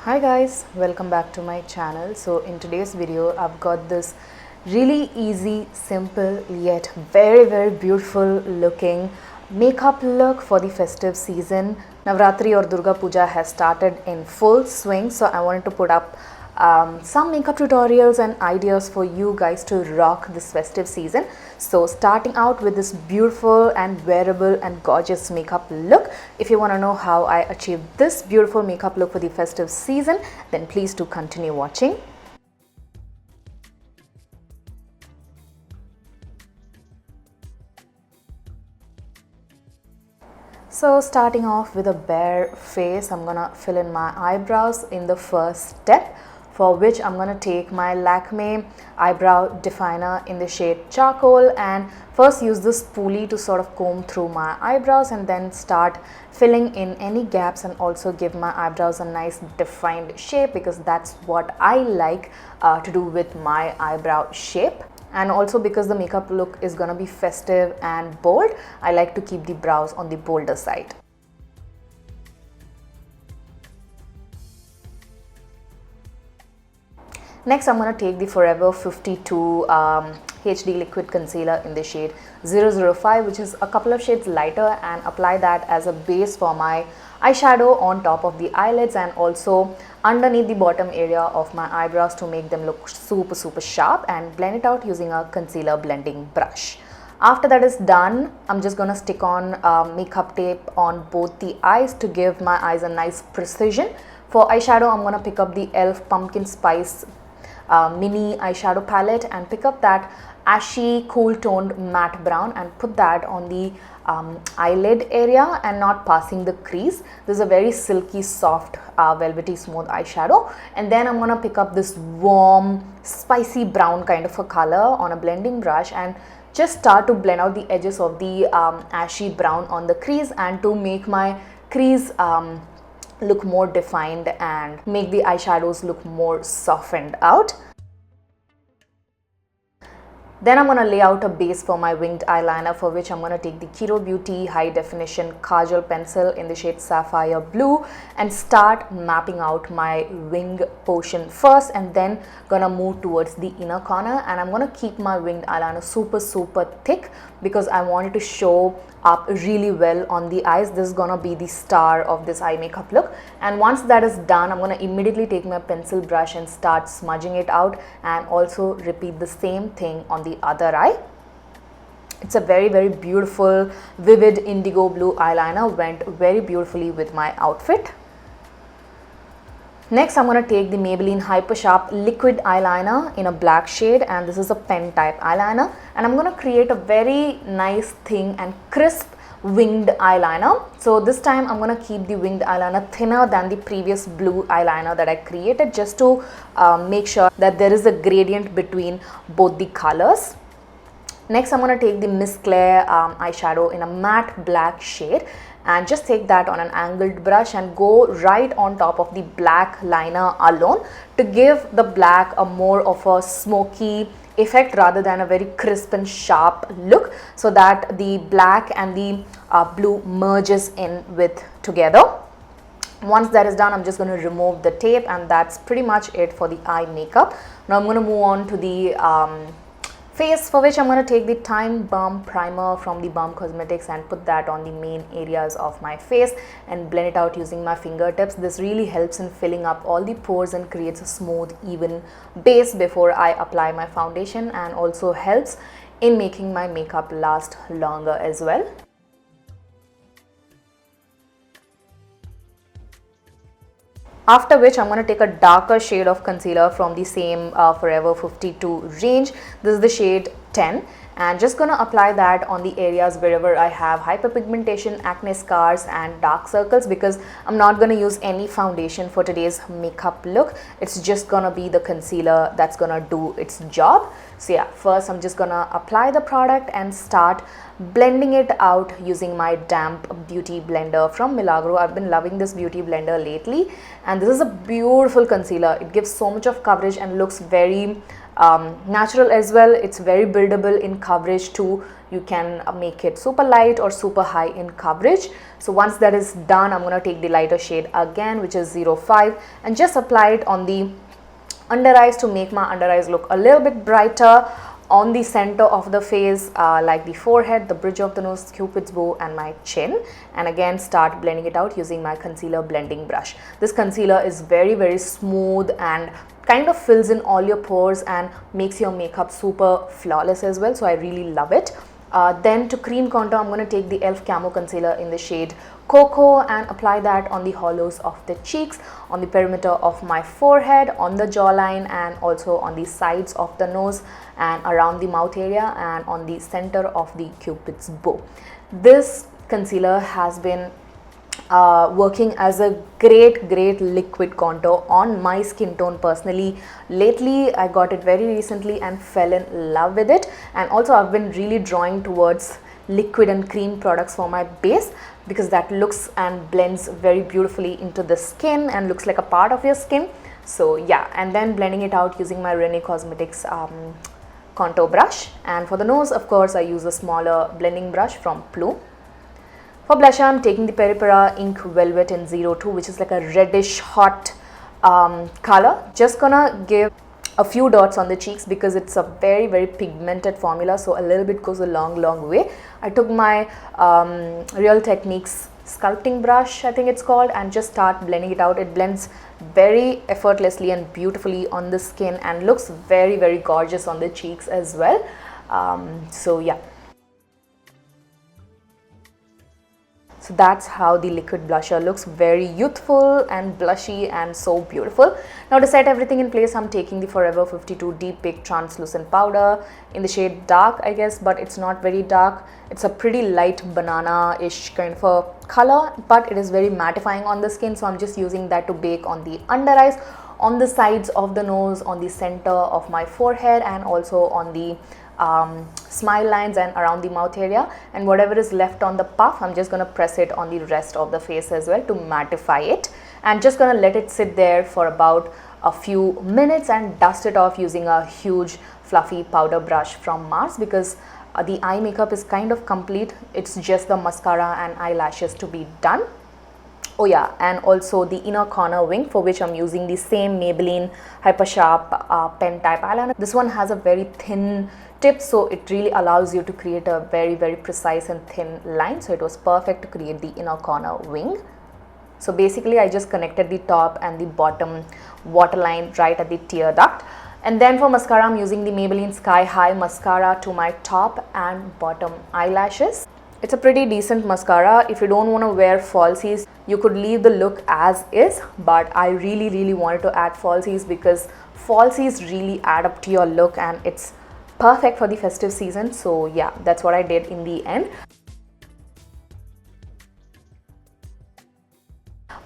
Hi guys, welcome back to my channel. So in today's video I've got this really easy, simple yet very beautiful looking makeup look for the festive season. Navratri or Durga Puja has started in full swing, so I wanted to put up some makeup tutorials and ideas for you guys to rock this festive season. So starting out with this beautiful and wearable and gorgeous makeup look. If you want to know how I achieved this beautiful makeup look for the festive season, then please do continue watching. So starting off with a bare face, I'm gonna fill in my eyebrows in the first step, for which I'm gonna take my Lakme eyebrow definer in the shade charcoal and first use this spoolie to sort of comb through my eyebrows and then start filling in any gaps and also give my eyebrows a nice defined shape, because that's what I like to do with my eyebrow shape. And also because the makeup look is gonna be festive and bold, I like to keep the brows on the bolder side. Next, I'm going to take the Forever 52 HD liquid concealer in the shade 005, which is a couple of shades lighter, and apply that as a base for my eyeshadow on top of the eyelids and also underneath the bottom area of my eyebrows to make them look super sharp, and blend it out using a concealer blending brush. After that is done, I'm just going to stick on makeup tape on both the eyes to give my eyes a nice precision. For eyeshadow, I'm going to pick up the e.l.f. Pumpkin Spice mini eyeshadow palette and pick up that ashy cool toned matte brown and put that on the eyelid area and not passing the crease. This is a very silky, soft, velvety smooth eyeshadow. And then I'm going to pick up this warm spicy brown kind of a color on a blending brush and just start to blend out the edges of the ashy brown on the crease, and to make my crease look more defined and make the eyeshadows look more softened out. Then I'm going to lay out a base for my winged eyeliner, for which I'm going to take the Kiro Beauty High Definition Kajal pencil in the shade Sapphire Blue and start mapping out my wing portion first, and then gonna move towards the inner corner. And I'm going to keep my winged eyeliner super thick because I want it to show up really well on the eyes. This is gonna be the star of this eye makeup look. And once that is done, I'm gonna immediately take my pencil brush and start smudging it out, and also repeat the same thing on the other eye. It's a very beautiful vivid indigo blue eyeliner, went very beautifully with my outfit. Next, I'm going to take the Maybelline Hyper Sharp liquid eyeliner in a black shade, and this is a pen type eyeliner, and I'm going to create a very nice thin and crisp winged eyeliner. So this time I'm going to keep the winged eyeliner thinner than the previous blue eyeliner that I created, just to make sure that there is a gradient between both the colors. Next, I'm going to take the Miss Claire eyeshadow in a matte black shade and just take that on an angled brush and go right on top of the black liner alone to give the black a more of a smoky effect rather than a very crisp and sharp look, so that the black and the blue merges in with together. Once that is done, I'm just going to remove the tape, and that's pretty much it for the eye makeup. Now I'm going to move on to the face, for which I'm going to take the Time Balm Primer from the Balm Cosmetics and put that on the main areas of my face and blend it out using my fingertips. This really helps in filling up all the pores and creates a smooth, even base before I apply my foundation, and also helps in making my makeup last longer as well. After which I'm going to take a darker shade of concealer from the same Forever 52 range. This is the shade 10, and just going to apply that on the areas wherever I have hyperpigmentation, acne scars and dark circles, because I'm not going to use any foundation for today's makeup look. It's just going to be the concealer that's going to do its job. So yeah, first I'm just going to apply the product and start blending it out using my damp beauty blender from Milagro. I've been loving this beauty blender lately, and this is a beautiful concealer. It gives so much of coverage and looks very natural as well. It's very buildable in coverage too. You can make it super light or super high in coverage. So once that is done, I'm going to take the lighter shade again, which is 05, and just apply it on the under eyes to make my under eyes look a little bit brighter on the center of the face, like the forehead, the bridge of the nose, cupid's bow, and my chin. And again, start blending it out using my concealer blending brush. This concealer is very smooth and kind of fills in all your pores and makes your makeup super flawless as well. So I really love it. Then to cream contour, I'm going to take the e.l.f. Camo Concealer in the shade Cocoa and apply that on the hollows of the cheeks, on the perimeter of my forehead, on the jawline, and also on the sides of the nose and around the mouth area and on the center of the cupid's bow. This concealer has been working as a great liquid contour on my skin tone personally. Lately I got it very recently and fell in love with it, and also I've been really drawing towards liquid and cream products for my base because that looks and blends very beautifully into the skin and looks like a part of your skin. So yeah, and then blending it out using my Rene Cosmetics contour brush. And for the nose, of course, I use a smaller blending brush from Plume. For blusher, I'm taking the Peripera Ink Velvet in 02, which is like a reddish hot color. Just gonna give a few dots on the cheeks because it's a very pigmented formula, so a little bit goes a long way. I took my Real Techniques sculpting brush, I think it's called, and just start blending it out. It blends very effortlessly and beautifully on the skin and looks very gorgeous on the cheeks as well. So yeah. So that's how the liquid blusher looks, very youthful and blushy and so beautiful. Now to set everything in place, I'm taking the Forever 52 Deep Bake Translucent Powder in the shade Dark, I guess, but it's not very dark. It's a pretty light banana-ish kind of a color, but it is very mattifying on the skin, so I'm just using that to bake on the under eyes, on the sides of the nose, on the center of my forehead, and also on the smile lines and around the mouth area. And whatever is left on the puff, I'm just going to press it on the rest of the face as well to mattify it, and just going to let it sit there for about a few minutes and dust it off using a huge fluffy powder brush from Mars because the eye makeup is kind of complete. It's just the mascara and eyelashes to be done. Oh yeah, and also the inner corner wing, for which I'm using the same Maybelline Hyper Sharp pen type eyeliner. This one has a very thin tip, so it really allows you to create a very precise and thin line. So it was perfect to create the inner corner wing. So basically I just connected the top and the bottom waterline right at the tear duct. And then for mascara, I'm using the Maybelline Sky High Mascara to my top and bottom eyelashes. It's a pretty decent mascara. If you don't want to wear falsies, you could leave the look as is, but I really wanted to add falsies because falsies really add up to your look and it's perfect for the festive season. So yeah, that's what I did in the end.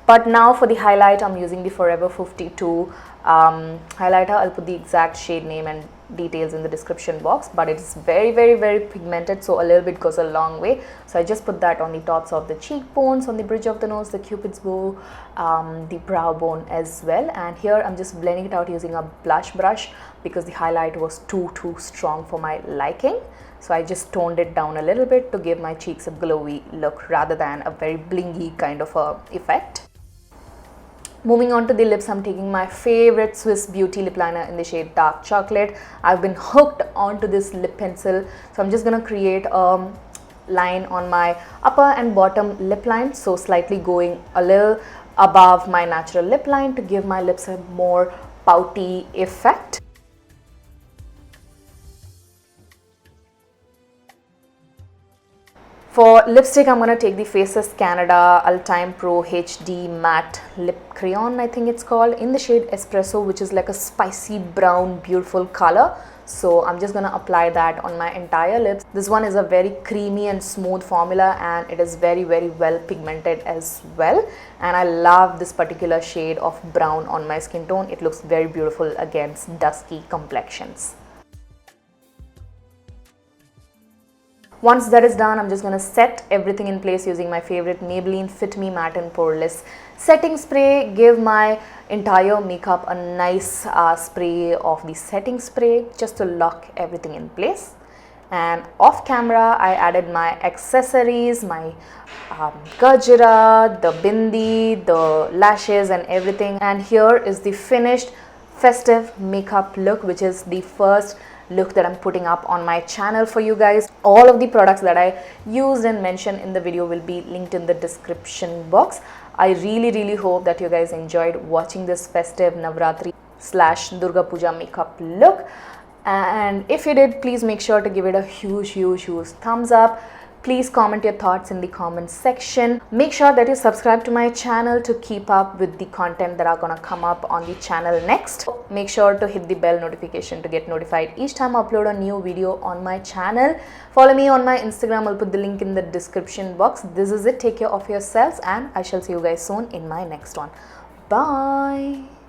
But now for the highlight, I'm using the Forever 52 highlighter. I'll put the exact shade name and details in the description box, but it's very pigmented, so a little bit goes a long way. So I just put that on the tops of the cheekbones, on the bridge of the nose, the cupid's bow, the brow bone as well. And here I'm just blending it out using a blush brush because the highlight was too strong for my liking. So I just toned it down a little bit to give my cheeks a glowy look rather than a very blingy kind of a effect. Moving on to the lips, I'm taking my favorite Swiss Beauty lip liner in the shade Dark Chocolate. I've been hooked onto this lip pencil, so I'm just going to create a line on my upper and bottom lip line, so slightly going a little above my natural lip line to give my lips a more pouty effect. For lipstick, I'm going to take the Faces Canada Ultime Pro HD Matte Lip Crayon, I think it's called, in the shade Espresso, which is like a spicy brown beautiful color. So I'm just going to apply that on my entire lips. This one is a very creamy and smooth formula and it is very well pigmented as well. And I love this particular shade of brown on my skin tone. It looks very beautiful against dusky complexions. Once that is done, I'm just going to set everything in place using my favorite Maybelline Fit Me Matte and Poreless setting spray. Give my entire makeup a nice spray of the setting spray just to lock everything in place. And off camera, I added my accessories, my gajra, the bindi, the lashes and everything. And here is the finished festive makeup look, which is the first look that I'm putting up on my channel for you guys. All of the products that I used and mentioned in the video will be linked in the description box. I really hope that you guys enjoyed watching this festive Navratri / Durga Puja makeup look. And if you did, please make sure to give it a huge thumbs up. Please comment your thoughts in the comment section. Make sure that you subscribe to my channel to keep up with the content that are gonna come up on the channel next. Make sure to hit the bell notification to get notified each time I upload a new video on my channel. Follow me on my Instagram. I'll put the link in the description box. This is it. Take care of yourselves and I shall see you guys soon in my next one. Bye.